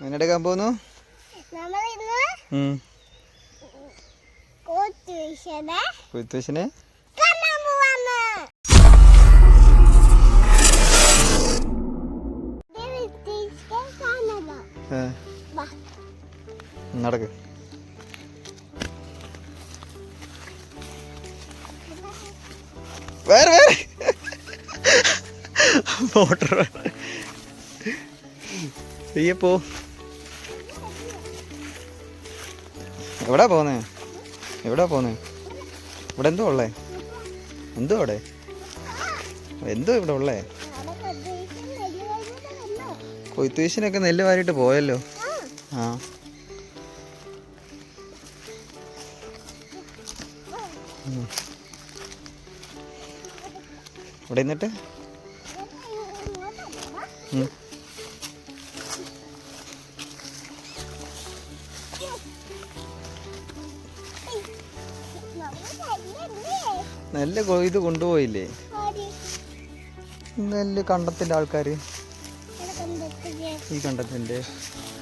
എന്നെടുക്കാൻ പോന്നു? കൊയ്ത്തുവിശനെ നടക്ക്. വേറെ വേറെ മോട്ടർ പോ. എവിടാ പോന്നേ? എവിടാ പോന്നേ? ഇവിടെ എന്തോ ഉള്ളേ? എന്തോ അവിടെ എന്തോ ഇവിടെ ഉള്ളേ? കൊയ്ത്തുവിശനൊക്കെ നെല്ല് വാരിയിട്ട് പോയല്ലോ. ആ ഇവിടെ നിന്നിട്ട് നെല്ല് കൊയ്ത് കൊണ്ടുപോയില്ലേ? നെല്ല് കണ്ടത്തിന്റെ ആൾക്കാര്. ഈ കണ്ടത്തിന്റെ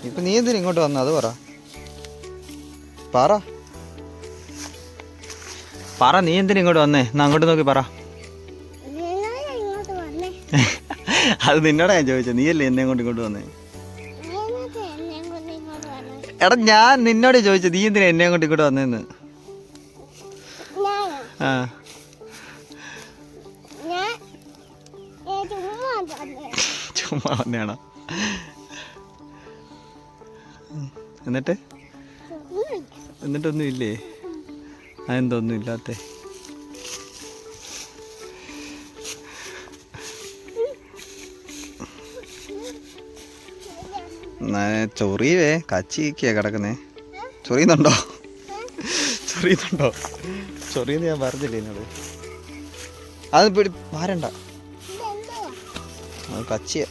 ഇപ്പൊ നീ എന്തിനാ ഇങ്ങോട്ട് വന്ന? അത് പറ നീ എന്തിനാ ഇങ്ങോട്ട് വന്നേ? എന്നാ അങ്ങോട്ട് നോക്കി പറ. അത് നിന്നോടാ ഞാൻ ചോദിച്ചത്. നീയല്ലേ എന്നെ ഇങ്ങോട്ട് വന്നേ? എടാ ഞാൻ നിന്നോട് ചോദിച്ചത് നീ എന്തിനാ എന്നെ ഇങ്ങോട്ട് വന്നേന്ന്. ആ ചുമ്മാ വന്നെയാണോ? എന്നിട്ടൊന്നും ഇല്ലേ? അതെന്തൊന്നും ഇല്ലാത്ത? ചൊറിയേ കച്ചിക്കാ കിടക്കുന്നേ. ചൊറിയുന്നുണ്ടോ? ചൊറിയെന്ന് ഞാൻ പറഞ്ഞില്ലേ എന്നോട്? അത് മാരണ്ട, അത് കച്ചിയ.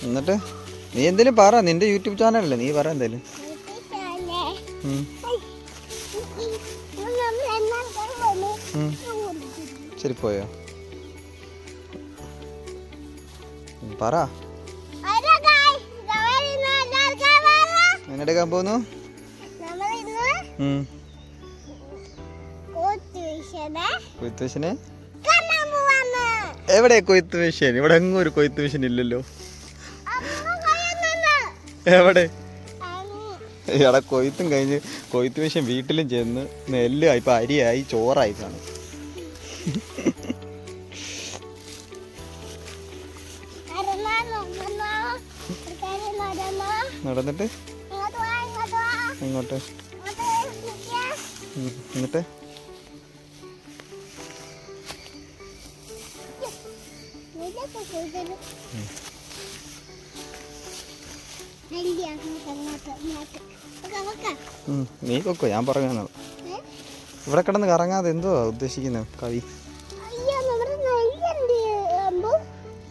എന്നിട്ട് നീ എന്തേലും പറ. നിന്റെ യൂട്യൂബ് ചാനലല്ലേ, നീ പറ എന്തേലും. ശരി പോയോ? പറ. എന്നെടുക്കാൻ പോന്നു? കൊയ്ത്തുവിശനെ എവിടെ? കൊയ്ത്തുവിശൻ ഇവിടെ എങ്ങും ഒരു കൊയ്ത്തുവിശൻ ഇല്ലല്ലോ. എവിടെ? ഇവിടെ കൊയ്ത്തും കഴിഞ്ഞ് കൊയ്ത്തുവിശൻ വീട്ടിലും ചെന്ന് നെല്ല് ഇപ്പൊ അരിയായി ചോറായി കാണും. നടന്നിട്ട് ഇങ്ങോട്ട് എന്നിട്ട് നീ കൊക്കോ, ഞാൻ പറഞ്ഞു. ഇവിടെ കിടന്ന് കറങ്ങാതെ എന്തോ ഉദ്ദേശിക്കുന്നത് കവി?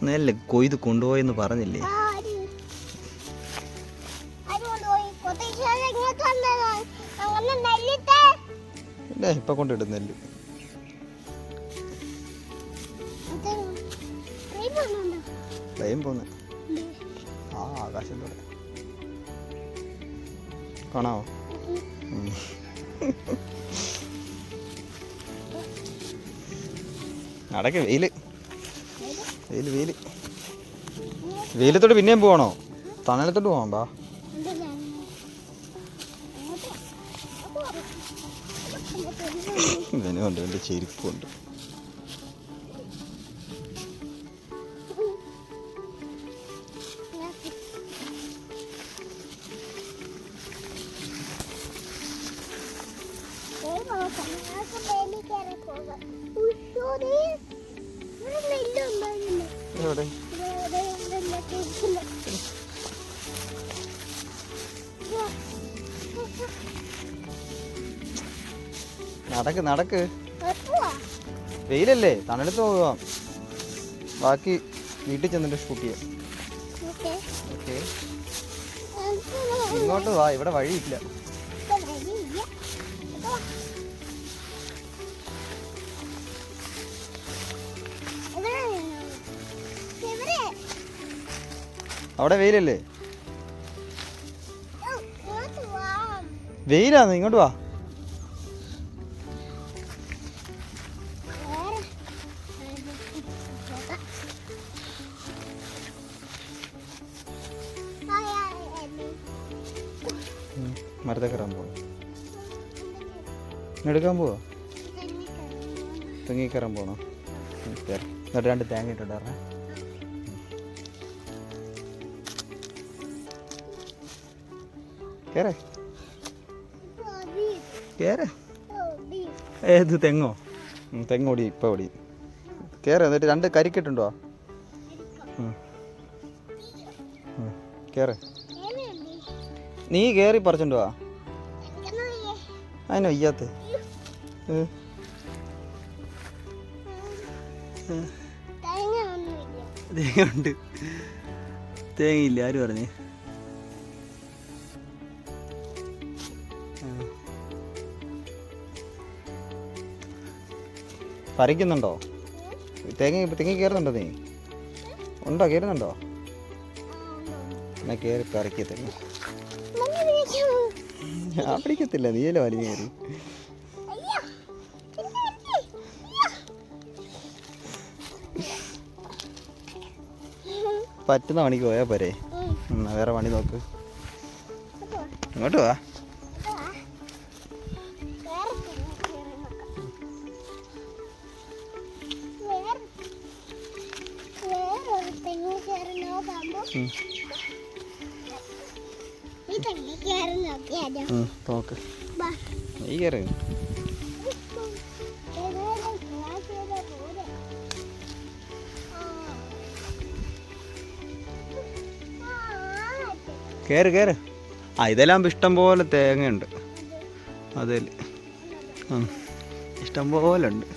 നെല്ല് കൊയ്ത് കൊണ്ടുപോയെന്ന് പറഞ്ഞില്ലേ? ഇല്ല, ഇപ്പൊ കൊണ്ടിടും നെല്ല്. ലയം പോന്നെ ആകാശത്തോടെ കാണാവോ? നടക്ക്. വെയിലത്തോട്ട് പിന്നെയും പോകണോ? തണലത്തോട്ട് പോവാം. ബാ. ഇവനുണ്ട്, എൻ്റെ ചെരുപ്പുണ്ട്. എവിടെ? നടക്ക്. വെയിലല്ലേ, തണലത്ത് പോകാം. ബാക്കി വീട്ടിൽ ചെന്നിട്ട് ഷൂട്ട് ചെയ്യാം. ഓക്കെ, ഇങ്ങോട്ട് വാ. ഇവിടെ വഴിയില്ല. അവിടെ വെയിലല്ലേ? വെയിലാന്ന്, ഇങ്ങോട്ട് വാ. മരത്തെ കയറാൻ പോവാ. എടുക്കാൻ പോവാ. തെങ്ങി കയറാൻ പോകണം. എന്നിട്ട് 2 തേങ്ങ ഇട്ടുണ്ടായിരുന്നേ. കേറേ കേറേ. ഏത് തെങ്ങോ? തെങ്ങോടി ഇപ്പം ഓടി. കേറ്. എന്നിട്ട് 2 കരിക്കിട്ടുണ്ടോ? കേറ്. നീ കയറി പറിച്ചുണ്ടോ? അതിനോ വയ്യാത്ത? തേങ്ങ ഉണ്ട്. തേങ്ങയില്ല. ആര് പറഞ്ഞേ? പറിക്കുന്നുണ്ടോ? തെങ്ങി കയറുന്നുണ്ടോ? നീ ഉണ്ടോ? കയറുന്നുണ്ടോ? എന്നാ കയറി പറിക്കുക. തെങ്ങ് ഞാൻ പിടിക്കത്തില്ല. നീയല്ലേ വലിഞ്ഞു കയറി. പറ്റുന്ന പണിക്ക് പോയാൽ പോരെ. വേറെ പണി നോക്ക്. ഇങ്ങോട്ട് വാ. നോക്ക്. നീ കയറി. കയറ് കയറ്. ഇതെല്ലാം ഇഷ്ടം പോലെ തേങ്ങയുണ്ട്. അതിൽ ഇഷ്ടം പോലെ ഉണ്ട്.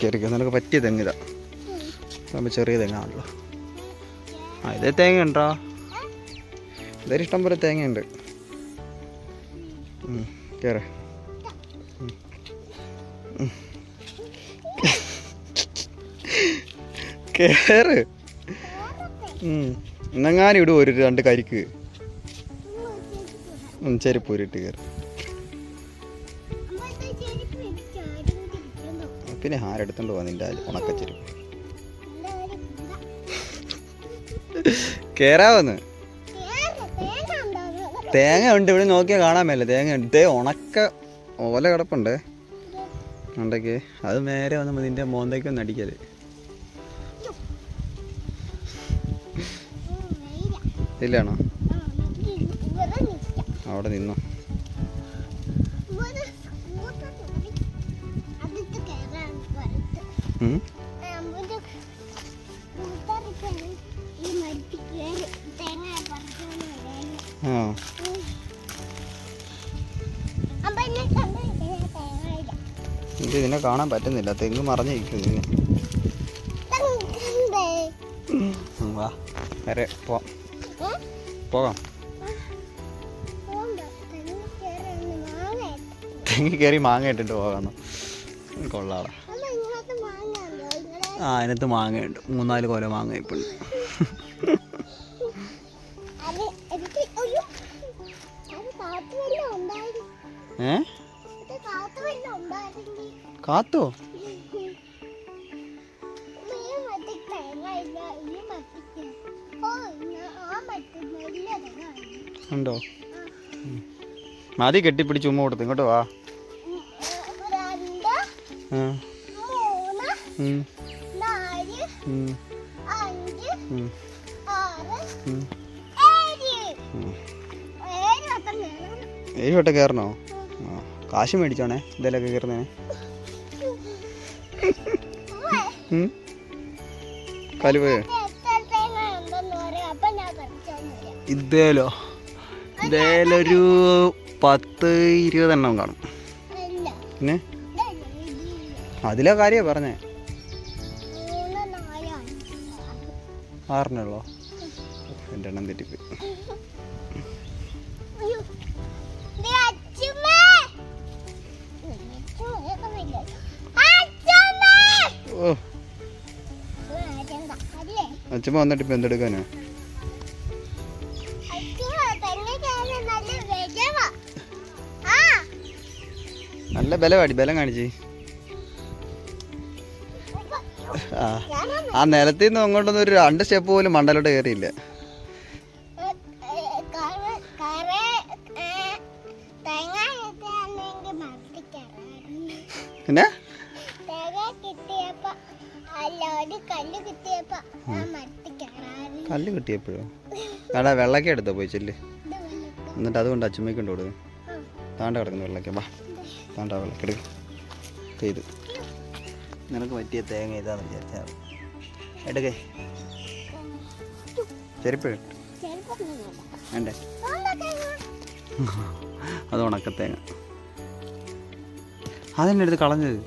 കയറിക്കോ. നിനക്ക് പറ്റിയ തെങ്ങിതാ. നമ്മൾ ചെറിയ തെങ്ങാണല്ലോ. ഇതേ തേങ്ങ ഉണ്ടോ? ഇതൊരു ഇഷ്ടം പോലെ തേങ്ങയുണ്ട്. കയറ. കയറ്. ഇന്നെങ്ങാനും ഇടും 2 കരിക്ക്. ചെരുപ്പ് ഊരിട്ട് കയറി. പിന്നെ ആരെടുത്തോണ്ട് പോവാ നിന്റെ ഉണക്കച്ചെരുപ്പ്? കേറാവന്ന്. തേങ്ങ ഉണ്ട് ഇവിടെ. നോക്കിയാൽ കാണാൻ മേല. തേങ്ങ ഉണ്ട്. ഉണക്ക ഓല കിടപ്പുണ്ട് ഉണ്ടെങ്കിൽ അത് നേരെ വന്ന് നിന്റെ മോന്തയ്ക്ക് ഒന്ന് അടിക്കല്. ഇല്ലാണോ? അവിടെ നിന്നോ. ഇതിനെ കാണാൻ പറ്റുന്നില്ല. തെങ്ങ് മറഞ്ഞിരിക്കും. ഇതിന് വാ വരെ പോകാം. തെങ്ങി കയറി മാങ്ങ ഇട്ടിട്ട് പോകാന്ന്. കൊള്ളാളെ. അതിനകത്ത് മാങ്ങയുണ്ട്. 3-4 കൊല മാങ്ങ ഇപ്പം. കാത്തോ? ഉണ്ടോ? മതി കെട്ടിപ്പിടിച്ച് ഉമ്മ കൊടുത്ത്. ഇങ്ങോട്ട് വാ. വട്ടം കയറണോ? കാശ് മേടിച്ചോണേ ഇതിലൊക്കെ കയറുന്നതിന്. കലുവേ ഇതേലോ? ഇതേലൊരു 10-20 എണ്ണം കാണും. പിന്നെ അതിലെ കാര്യമാണ് പറഞ്ഞേ. 6 എൻ്റെ എണ്ണം തെറ്റിപ്പോയി. ഓ ഓ അച്ഛമ്മ വന്നിട്ട് ഇപ്പം എന്തെടുക്കാനാ? നല്ല ബലവാടി, ബലം കാണിച്ച്. ആ നിലത്തിൽ നിന്ന് അങ്ങോട്ടൊന്നും ഒരു 2 സ്റ്റെപ്പ് പോലും മണ്ടലോട്ട് കയറിയില്ല. പിന്നെ കല്ല് കിട്ടിയപ്പോഴോ? എടാ വെള്ളക്ക എടുത്തോ പോയി ചെല്ല്. എന്നിട്ട് അതുകൊണ്ട് അച്ഛമ്മയ്ക്ക് കൊണ്ട് കൊടുക്കും. താണ്ട കിടക്കുന്നു വെള്ളക്ക. വാ താണ്ട വെള്ളക്കെടുക്കും. ഇത് നിനക്ക് പറ്റിയ തേങ്ങ ഇതാന്ന് വിചാരിച്ചാൽ എടുക്കേ. ചെരുപ്പ് വേണ്ടേ? അത് ഉണക്കത്തേങ്ങ. അതെന്നെ എടുത്ത് കളഞ്ഞത്.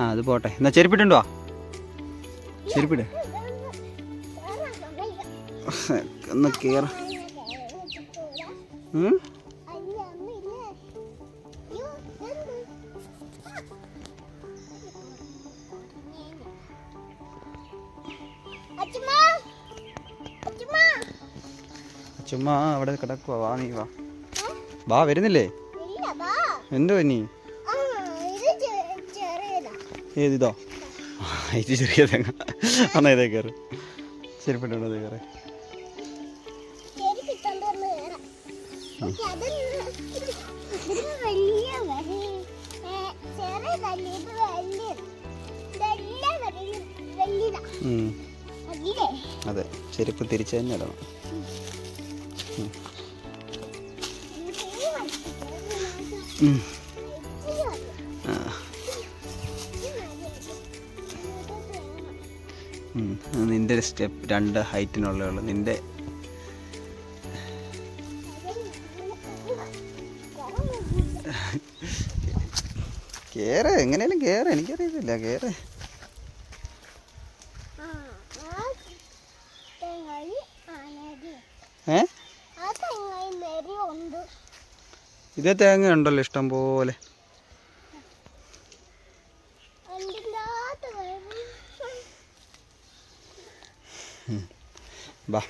ആ അത് പോട്ടെ. എന്നാ ചെരുപ്പിട്ടുണ്ടോ? ചെരുപ്പിട്. ഒന്ന് കേറ. ചുമ്മാ അവിടെ കിടക്കുവാ. വാ നീ വാ. വാ വരുന്നില്ലേ? എന്തോ നീ ഏതിതോ? ഇത് ചെറിയ തേങ്ങ. എന്നാ ഇതേ കയറി. ചെരുപ്പിട്ടുണ്ടോ? അതേ കയറി. അതെ ചെരുപ്പ് തിരിച്ചു തന്നെ ഇടണം. നിന്റെ സ്റ്റെപ്പ് 2 ഹൈറ്റിനുള്ളേ ഉള്ളു. നിന്റെ കേറ്, എങ്ങനെയാലും കേറ്. എനിക്കറിയത്തില്ല. കേറ്. ഇതേ തേങ്ങ ഉണ്ടല്ലോ ഇഷ്ടം പോലെ. വാ